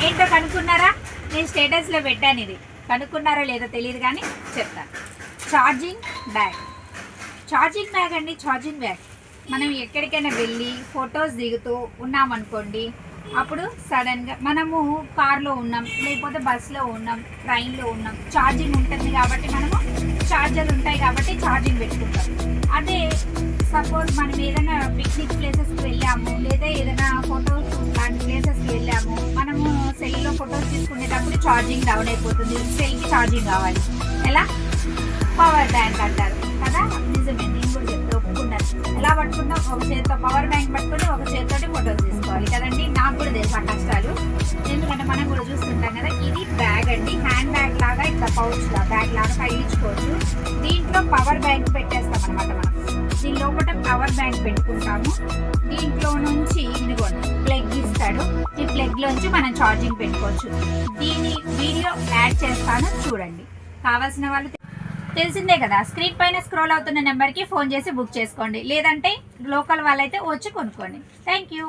ఏంటో కనుక్కున్నారా? నేను స్టేటస్లో పెట్టాను, ఇది కనుక్కున్నారో లేదో తెలియదు కానీ చెప్తాను. Charging bag. ఛార్జింగ్ బ్యాగ్ అండి, ఛార్జింగ్ బ్యాగ్. మనం ఎక్కడికైనా వెళ్ళి ఫొటోస్ దిగుతూ ఉన్నామనుకోండి, అప్పుడు సడన్గా మనము కార్లో ఉన్నాం, లేకపోతే బస్లో ఉన్నాం, ట్రైన్లో ఉన్నాం, ఛార్జింగ్ ఉంటుంది కాబట్టి మనము ఛార్జర్ ఉంటాయి కాబట్టి ఛార్జింగ్ పెట్టుకుంటాం. అదే సపోజ్ మనం ఏదైనా పిక్నిక్ ప్లేసెస్కి వెళ్ళాము, లేదా ఏదైనా ఫొటోస్ లాంటి ప్లేసెస్కి వెళ్ళాము, మనము సెల్లో ఫొటోస్ తీసుకునేటప్పుడు ఛార్జింగ్ డౌన్ అయిపోతుంది, సెల్కి ఛార్జింగ్ కావాలి. ఎలా? పవర్ బ్యాంక్ అంటారు కదా. నిజమే, నేను కూడా చెప్తే ఒప్పుకున్నాను. ఎలా పట్టుకుంటాం? ఒక చేతితో పవర్ బ్యాంక్ పట్టుకొని ఒక చేతితోటి ఫొటోస్ తీసుకోవాలి కదండి. నాకు కూడా తెలుసు ఆ కష్టాలు, ఎందుకంటే మనం కూడా చూస్తుంటాం కదా. ఇది బ్యాగ్ అండి, హ్యాండ్ బ్యాగ్ లాగా, ఇట్లా పౌచ్ లా బ్యాగ్ లాగా తగిలించుకోవచ్చు. దీంట్లో పవర్ బ్యాంక్ పెట్టేస్తాం అనమాట. మనం దీని లోపల పవర్ బ్యాంక్ పెట్టుకుంటాము. దీంట్లో నుంచి ఇదిగోండి ప్లగ్ ఇస్తాడు, ఈ ప్లగ్ లోంచి మనం ఛార్జింగ్ పెట్టుకోవచ్చు. దీని వీడియో యాడ్ చేస్తాను, చూడండి. కావాల్సిన వాళ్ళు తెలిసిందే కదా, స్క్రీన్ పైన స్క్రోల్ అవుతున్న నెంబర్కి ఫోన్ చేసి బుక్ చేసుకోండి, లేదంటే లోకల్ వాళ్ళైతే వచ్చి కొనుక్కోండి. Thank you.